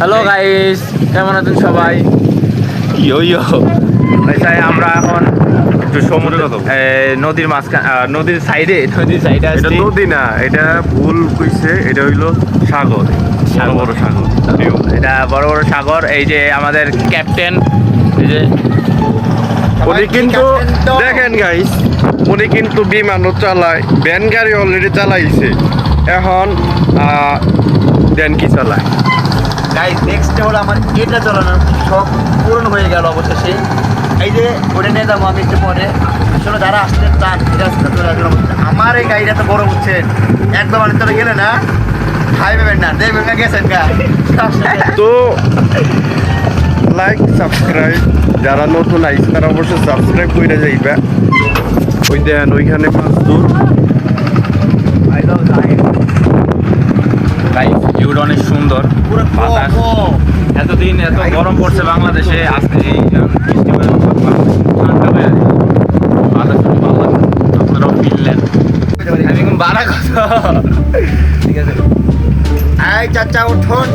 Hello guys, কেমন আছেন সবাই? ইয়ো ইয়ো আমরা এখন একটু সমুদ্র নদীর মাঝখানে নদীর সাইডে এটা নদী না, এটা ভুল কইছে, এটা হইলো সাগর, বড় বড় সাগর। এটা বড় বড় সাগর। এই যে আমাদের ক্যাপ্টেন, এই যে উনি কিন্তু দেখেন গাইস, উনি কিন্তু বিমানও চালায়, ভ্যান গাড়ি অলরেডি চালাইছে, এখন দেন কি চালায়। গাইস নেক্সট হলো আমার এটা চালানোর শখ পূরণ হয়ে গেল অবশেষে। এই যে ওটা নিয়ে যাবো আমি একটু পরে। আসলে যারা আসতে চান এটা চলে আসবেন। আমার এই গাড়িটা তো বড় বুঝছেন, একবার অনেক চলে গেলে না খাই পাবেন না, দেখবেন না গেছেন গা। তো লাইক সাবস্ক্রাইব, যারা নতুন আইস তারা অবশ্যই সাবস্ক্রাইব করে যাইবা। ওই দেন ওইখানে মাছ দূর গাইস ভিউটা অনেক সুন্দর, পুরো বাতাস। এতদিন এত গরম পড়ছে বাংলাদেশে, আজকে এই বৃষ্টি হয়ে ঠান্ডা হয়ে আছে, বাতাস ভালো লাগছে। আপনারাও ফিরলেন, আমি এখন বাড়া কথা। ঠিক আছে, এই চাচা উঠুন,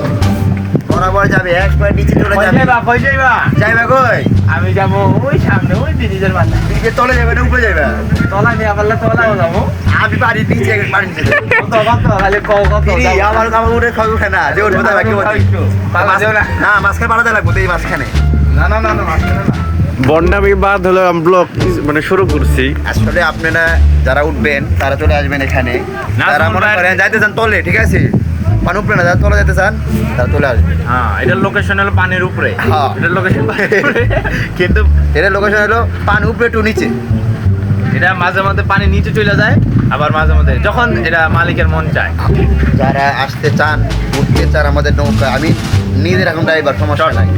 বরাবর যাবে একবার নিচে চলে যাবে। কই যাইবা? যাইবা কই? আমি যাবো ওই সামনে, ওই ব্রিজের মাথায়। নিচে তলে যাবে না উপরে যাবে? তলা নিয়ে পারলে তলাও যাবো। আমি বাড়ি নিচে পানি নিচে কত কত খালি কত আমার আমার উঠে খাওয়া উঠে না, যে উঠবে বাকি না মাঝখানে পাঠাতে লাগবো তো, এই মাঝখানে। না না না না মাঝখানে না। বন্ডামি বাদ হলো ব্লগ মানে শুরু করছি। আসলে আপনারা যারা উঠবেন তারা চলে আসবেন এখানে, না, যারা মনে তোমরা- করেন যাইতে চান তলে, ঠিক আছে, পানি উপরে না, যারা তলে যেতে চান তারা চলে আসবে। হ্যাঁ, এটার লোকেশন হলো পানির উপরে। হ্যাঁ। এটার লোকেশন কিন্তু এর লোকেশন হলো পানি উপরে একটু নিচে। এটা মাঝে মধ্যে পানি নিচে চলে যায়, আবার মাঝে মধ্যে যখন এটা মালিকের মন চায়। যারা আসতে চান, উঠতে চান আমাদের নৌকা, আমি নিজে এরকম ড্রাইভার, সমস্যা নাই।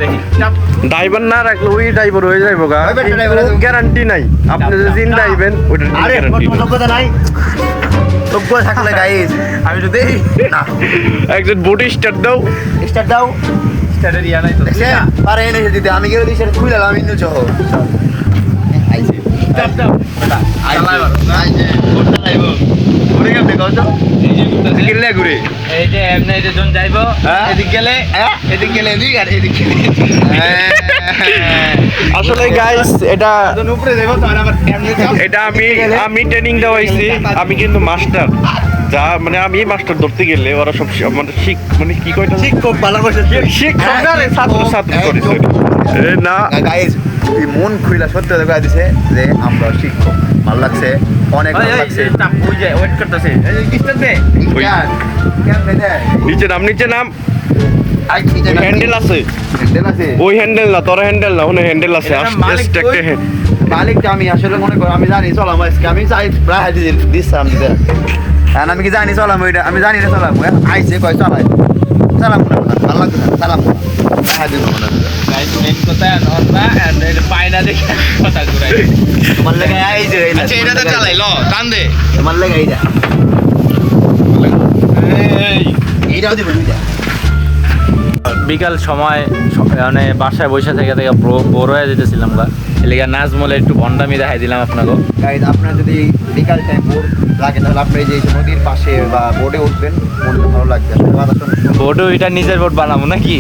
দেখি চাপ। ড্রাইভার না রাখলে ওই ড্রাইভার হয়ে যাইব গা, ওই বেটা driver আছে। গ্যারান্টি নাই। আপনি যে দিন ড্রাইভেন ওইটার আরে গ্যারান্টি তোমার যোগ্যতা নাই, যোগ্য থাকলে গাইস আমি তো দেই না একজন বোট স্টার্ট দাও। স্টার্ট দাও। স্টারের ইয়া নাই তো। দেখছেন পারে এনে দিতে, আমি গেলে দিই সেটা খুলে আমি নিচে হো আইছে চাপ চাপ বেটা চালাই মারো। আইছে কোনটা লাইব ঘুরে গেছে কত এই যে ঘুরতেছে। কিনলে ঘুরে এই যে এমনি এই যে জন যাইবো, হ্যাঁ? এদিক গেলে এদিক গেলে এদিক আর এদিক গেলে আসলে গাইস এটা জন উপরে যাইবো তো, আর আবার এমনি চাপ। এটা আমি ট্রেনিং দেওয়াইছি, আমি কিন্তু মাস্টার। যা মানে আমি মাস্টার ধরতে গেলে ওরা সব মানে মানে কি কয়টা শিক্ষক ভালো করছে শিক্ষক না রে, ছাত্র করে না। গাইস এই মন খুইলা সত্যি দেখা দিছে যে আমরা শিক্ষক, ভালো লাগছে, অনেক ওই ভালো ওই লাগছে। চাপ ওই যে ওয়েট করতেছে, এই যে স্টার্ট দে। ওই- নিচে নাম হ্যান্ডেল আছে, ওই হ্যান্ডেল না, তোর হ্যান্ডেল না, ওখানে হ্যান্ডেল আছে। এটা মালিক আস্তে কই? হ্যাঁ। মালিকটা আমি আসলে মনে করি, আমি জানি চলাম আজকে, আমি চাই প্রায় দিচ্ছিলাম দিতে, কারণ আমি কি জানি চলাম, ওইটা আমি জানি না চলাম, আইসে কয় চলাই চালাম না, ভালো লাগছে না চালাম না, প্রায় দিন মনে হয়। গাইস মেন কথা নরবা এন্ড এটা পায়না দেখে কথা ঘুরাই। তোমার লেগে আইছে আচ্ছা এটা তো চালাই ল টান দে। তোমার লেগে এইটা এই এইটাও দিবেন এইটা। বিকাল সময় মানে বাসায় বসে থেকে বোর হয়ে যেতেছিলাম গা, এলিগা নাজমলে একটু ভন্ডামি দেখাই দিলাম আপনাকে। গাইজ আপনার যদি বিকাল টাইম বোর লাগে তাহলে আপনি এই যে নদীর পাশে বা বোর্ডে উঠবেন, মনটা ভালো লাগবে। বোর্ডও এটা নিজের বোর্ড বানাবো নাকি?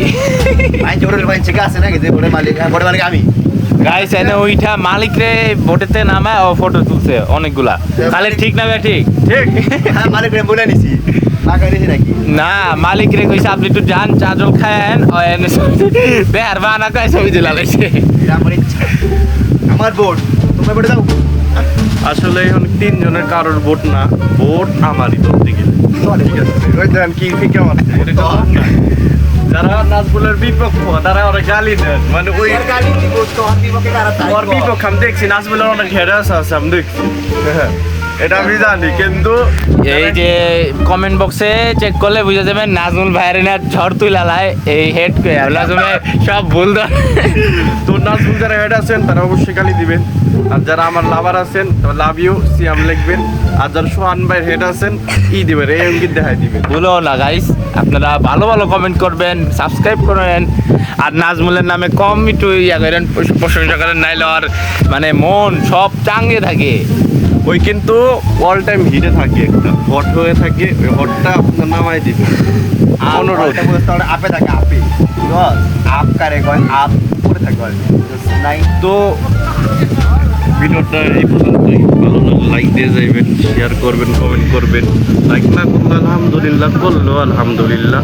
আইন জোরের বাইন থেকে আছে নাকি যে বোর্ডের মালিক? হ্যাঁ, বোর্ডের মালিক আমি। গাইস এনে ওইটা মালিক রে বোটেতে নামায় ও ফটো তুলছে অনেকগুলা, তাহলে ঠিক না ঠিক? ঠিক হ্যাঁ, মালিক রে বলে নিছি, লাগাই দিছি নাকি? না, মালিক রে কইছে আপনি একটু যান চা জল খায়েন, ও এনে বেহার বানা কয় ছবি দিলা লাইছে। এটা আমার ইচ্ছা, আমার বোর্ড, তোমরা বোর্ডে যাও। আসলে এখন তিনজনের কারোর ভোট না, ভোট আমারই ধরতে গেলে। ঠিক আছে, ওই দেন কি ফিকে মারছে, এটা তো ভোট না। যারা নাজবুলের বিপক্ষ তারা ওরা গালি দেন, মানে ওই এর গাড়ি কি করতে হবে বিপক্ষে কারা থাকবে? ওর বিপক্ষ আমি দেখছি, নাজবুলের অনেক হেডাস আছে আমি দেখছি। এটা আমি জানি, কিন্তু এই যে কমেন্ট বক্সে চেক করলে বুঝে যাবেন নাজমুল ভাইয়ের না ঝড় তুইলা লাই এই হেড কে নাজমুল সব ভুল ধর। তো নাজবুল যারা হেড আছেন তারা অবশ্যই গালি দিবেন, আর যারা আমার লাভার আছেন লাভ ইউ সিয়াম লিখবেন, আর যারা সোহান ভাইয়ের হেড আছেন দিবেন, এই অঙ্কিত দেখাই দিবেন। ভুলো না গাইস, আপনারা ভালো ভালো কমেন্ট করবেন, সাবস্ক্রাইব করেন, আর নাজমুলের নামে কম একটু ইয়া করেন, প্রশংসা করেন, নাইলে আর মানে মন সব চাঙ্গে থাকে। ওই কিন্তু অল টাইম হিটে থাকে, একটা হট হয়ে থাকে, ওই হটটা আপনার নামাই দিবে। অনুরোধ। আপে থাকে আপে আপ কারে কয় আপ করে থাকে নাই। তো ভিডিওটা এই পর্যন্তই, ভালো লাগলে লাইক দিয়ে যাইবেন, শেয়ার করবেন, কমেন্ট করবেন। লাইক না করলে আলহামদুলিল্লাহ, করলেও আলহামদুলিল্লাহ।